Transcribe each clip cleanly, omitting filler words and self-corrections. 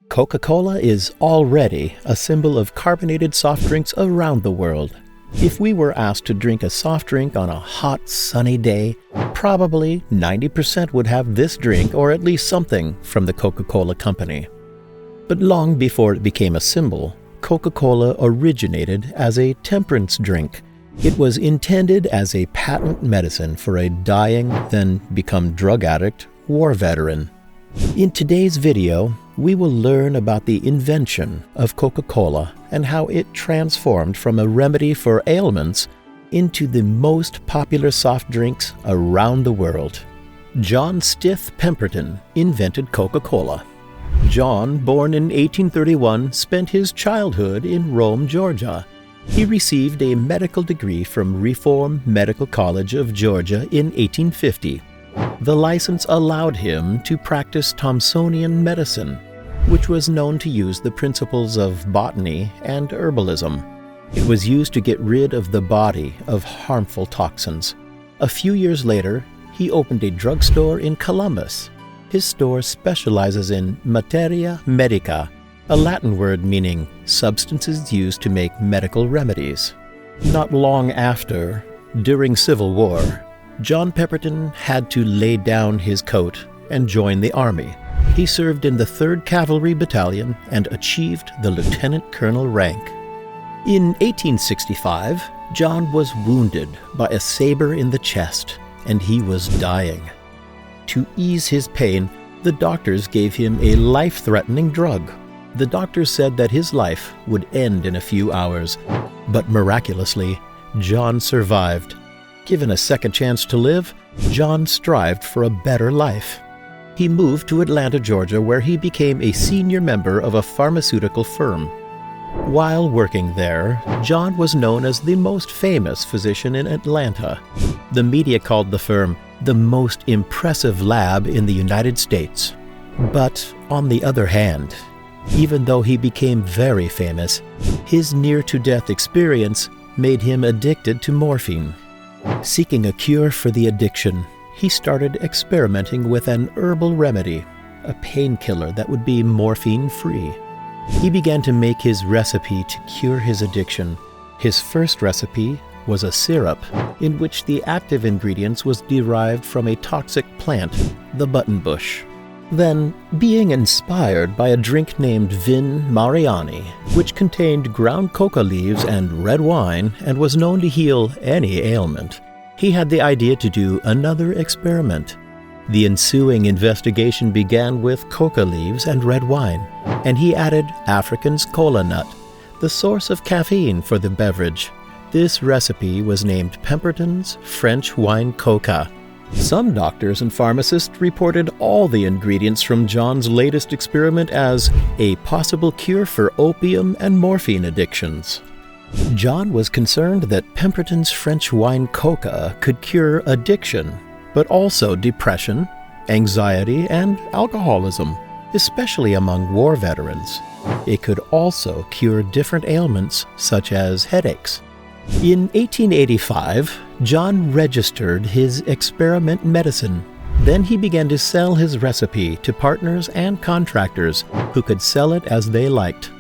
Coca Cola is already a symbol of carbonated soft drinks around the world. If we were asked to drink a soft drink on a hot, sunny day, probably 90% would have this drink or at least something from the Coca Cola Company. But long before it became a symbol, Coca Cola originated as a temperance drink. It was intended as a patent medicine for a dying-then-become-drug-addict war veteran. In today's video, we will learn about the invention of Coca-Cola and how it transformed from a remedy for ailments into the most popular soft drinks around the world. John Stith Pemberton invented Coca-Cola. John, born in 1831, spent his childhood in Rome, Georgia. He received a medical degree from Reform Medical College of Georgia in 1850. The license allowed him to practice Thomsonian medicine, which was known to use the principles of botany and herbalism. It was used to get rid of the body of harmful toxins. A few years later, he opened a drugstore in Columbus. His store specializes in materia medica, a Latin word meaning substances used to make medical remedies. Not long after, during Civil War, John Pemberton had to lay down his coat and join the army. He served in the 3rd Cavalry Battalion and achieved the lieutenant colonel rank. In 1865, John was wounded by a saber in the chest, and he was dying. To ease his pain, the doctors gave him a life-threatening drug. The doctors said that his life would end in a few hours, but miraculously, John survived. Given a second chance to live, John strived for a better life. He moved to Atlanta, Georgia, where he became a senior member of a pharmaceutical firm. While working there, John was known as the most famous physician in Atlanta. The media called the firm the most impressive lab in the United States. But on the other hand, even though he became very famous, his near-to-death experience made him addicted to morphine. Seeking a cure for the addiction, he started experimenting with an herbal remedy, a painkiller that would be morphine-free. He began to make his recipe to cure his addiction. His first recipe was a syrup in which the active ingredients was derived from a toxic plant, the buttonbush. Then, being inspired by a drink named Vin Mariani, which contained ground coca leaves and red wine and was known to heal any ailment, he had the idea to do another experiment. The ensuing investigation began with coca leaves and red wine, and he added African's cola nut, the source of caffeine for the beverage. This recipe was named Pemberton's French Wine Coca. Some doctors and pharmacists reported all the ingredients from John's latest experiment as a possible cure for opium and morphine addictions. John was concerned that Pemberton's French Wine Coca could cure addiction, but also depression, anxiety, and alcoholism, especially among war veterans. It could also cure different ailments such as headaches. In 1885, John registered his experiment medicine. Then he began to sell his recipe to partners and contractors who could sell it as they liked.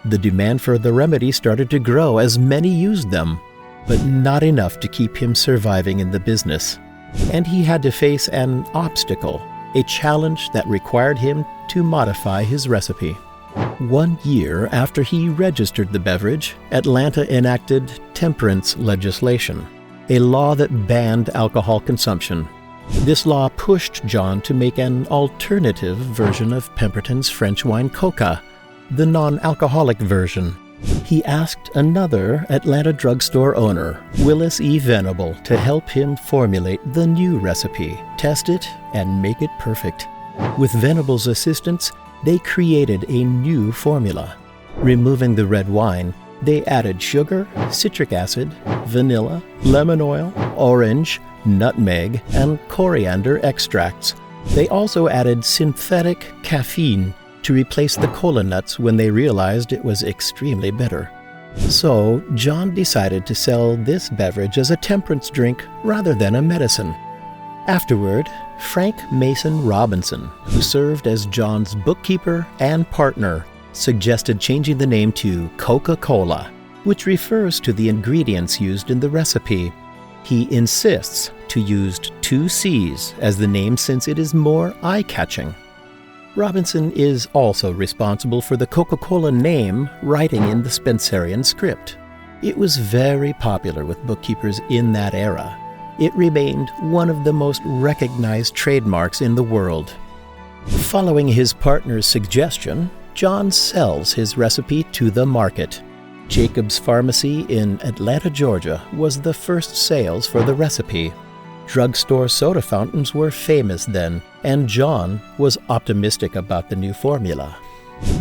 The demand for the remedy started to grow as many used them, but not enough to keep him surviving in the business. And he had to face an obstacle, a challenge that required him to modify his recipe. 1 year after he registered the beverage, Atlanta enacted temperance legislation, a law that banned alcohol consumption. This law pushed John to make an alternative version of Pemberton's French Wine Coca, the non-alcoholic version. He asked another Atlanta drugstore owner, Willis E. Venable, to help him formulate the new recipe, test it, and make it perfect. With Venable's assistance, they created a new formula. Removing the red wine, they added sugar, citric acid, vanilla, lemon oil, orange, nutmeg, and coriander extracts. They also added synthetic caffeine to replace the cola nuts when they realized it was extremely bitter. So, John decided to sell this beverage as a temperance drink rather than a medicine. Afterward, Frank Mason Robinson, who served as John's bookkeeper and partner, suggested changing the name to Coca Cola, which refers to the ingredients used in the recipe. He insists to use 2 C's as the name since it is more eye-catching. Robinson is also responsible for the Coca-Cola name writing in the Spencerian script. It was very popular with bookkeepers in that era. It remained one of the most recognized trademarks in the world. Following his partner's suggestion, John sells his recipe to the market. Jacob's Pharmacy in Atlanta, Georgia, was the first sales for the recipe. Drugstore soda fountains were famous then, and John was optimistic about the new formula.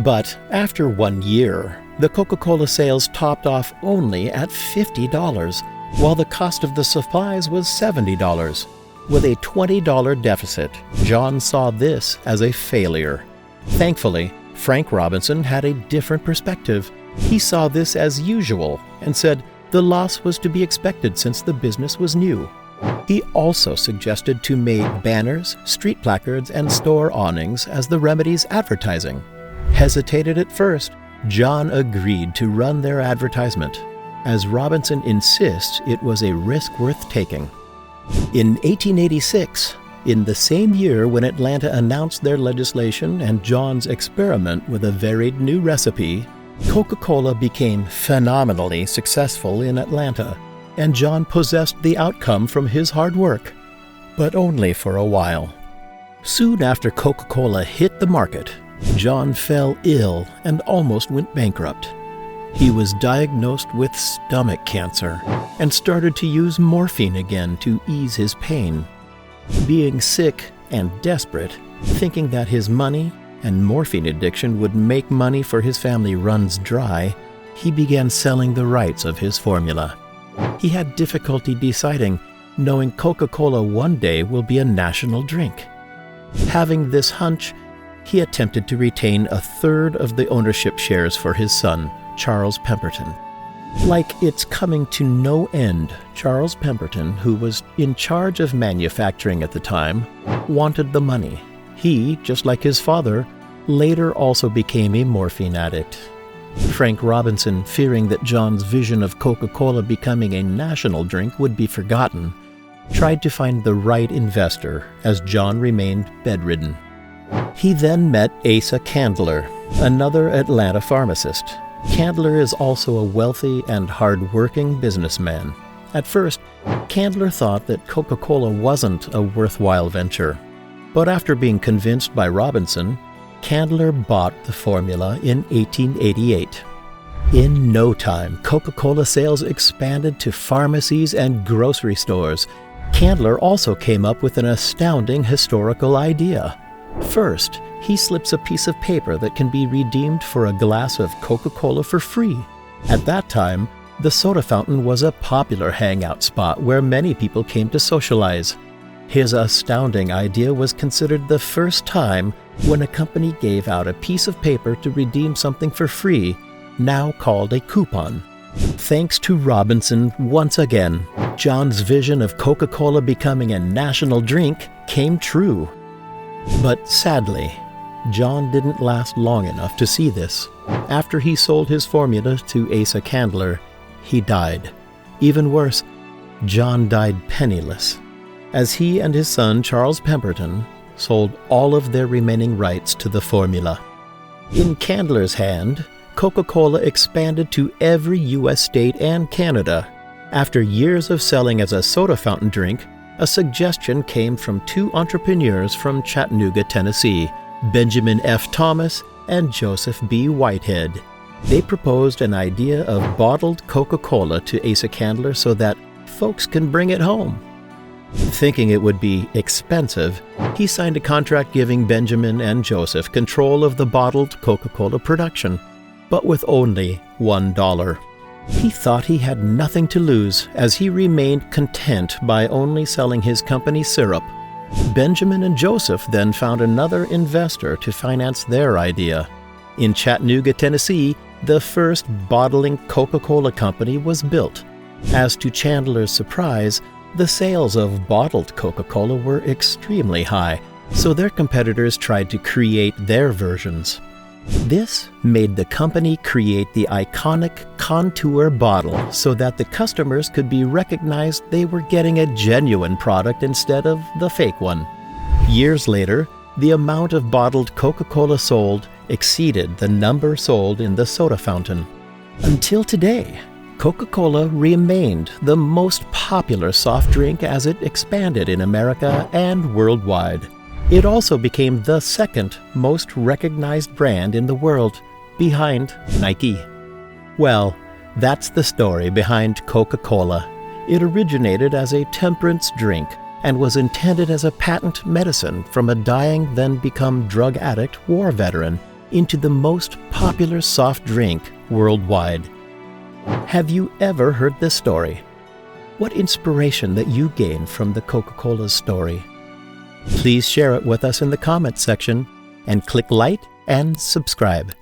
But after 1 year, the Coca-Cola sales topped off only at $50, while the cost of the supplies was $70. With a $20 deficit, John saw this as a failure. Thankfully, Frank Robinson had a different perspective. He saw this as usual and said the loss was to be expected since the business was new. He also suggested to make banners, street placards, and store awnings as the remedy's advertising. Hesitated at first, John agreed to run their advertisement, as Robinson insists it was a risk worth taking. In 1886, in the same year when Atlanta announced their legislation and John's experiment with a varied new recipe, Coca-Cola became phenomenally successful in Atlanta, and John possessed the outcome from his hard work, but only for a while. Soon after Coca-Cola hit the market, John fell ill and almost went bankrupt. He was diagnosed with stomach cancer and started to use morphine again to ease his pain. Being sick and desperate, thinking that his money and morphine addiction would make money for his family runs dry, he began selling the rights of his formula. He had difficulty deciding, knowing Coca-Cola one day will be a national drink. Having this hunch, he attempted to retain 1/3 of the ownership shares for his son, Charles Pemberton. Like it's coming to no end, Charles Pemberton, who was in charge of manufacturing at the time, wanted the money. He, just like his father, later also became a morphine addict. Frank Robinson, fearing that John's vision of Coca-Cola becoming a national drink would be forgotten, tried to find the right investor as John remained bedridden. He then met Asa Candler, another Atlanta pharmacist. Candler is also a wealthy and hard-working businessman. At first, Candler thought that Coca-Cola wasn't a worthwhile venture. But after being convinced by Robinson, Candler bought the formula in 1888. In no time, Coca-Cola sales expanded to pharmacies and grocery stores. Candler also came up with an astounding historical idea. First, he slips a piece of paper that can be redeemed for a glass of Coca-Cola for free. At that time, the soda fountain was a popular hangout spot where many people came to socialize. His astounding idea was considered the first time when a company gave out a piece of paper to redeem something for free, now called a coupon. Thanks to Robinson, once again, John's vision of Coca-Cola becoming a national drink came true. But sadly, John didn't last long enough to see this. After he sold his formula to Asa Candler, he died. Even worse, John died penniless, as he and his son Charles Pemberton sold all of their remaining rights to the formula. In Candler's hand, Coca-Cola expanded to every U.S. state and Canada. After years of selling as a soda fountain drink, a suggestion came from 2 entrepreneurs from Chattanooga, Tennessee, Benjamin F. Thomas and Joseph B. Whitehead. They proposed an idea of bottled Coca-Cola to Asa Candler so that folks can bring it home. Thinking it would be expensive, he signed a contract giving Benjamin and Joseph control of the bottled Coca-Cola production, but with only $1. He thought he had nothing to lose, as he remained content by only selling his company's syrup. Benjamin and Joseph then found another investor to finance their idea. In Chattanooga, Tennessee, the first bottling Coca Cola Company was built. As to Chandler's surprise, The sales of bottled Coca-Cola were extremely high, so their competitors tried to create their versions. This made the company create the iconic contour bottle so that the customers could be recognized they were getting a genuine product instead of the fake one. Years later, the amount of bottled Coca-Cola sold exceeded the number sold in the soda fountain. Until today, Coca-Cola remained the most popular soft drink as it expanded in America and worldwide. It also became the second most recognized brand in the world, behind Nike. Well, that's the story behind Coca-Cola. It originated as a temperance drink and was intended as a patent medicine from a dying-then-become-drug-addict war veteran into the most popular soft drink worldwide. Have you ever heard this story? What inspiration that you gained from the Coca-Cola story? Please share it with us in the comments section and click like and subscribe.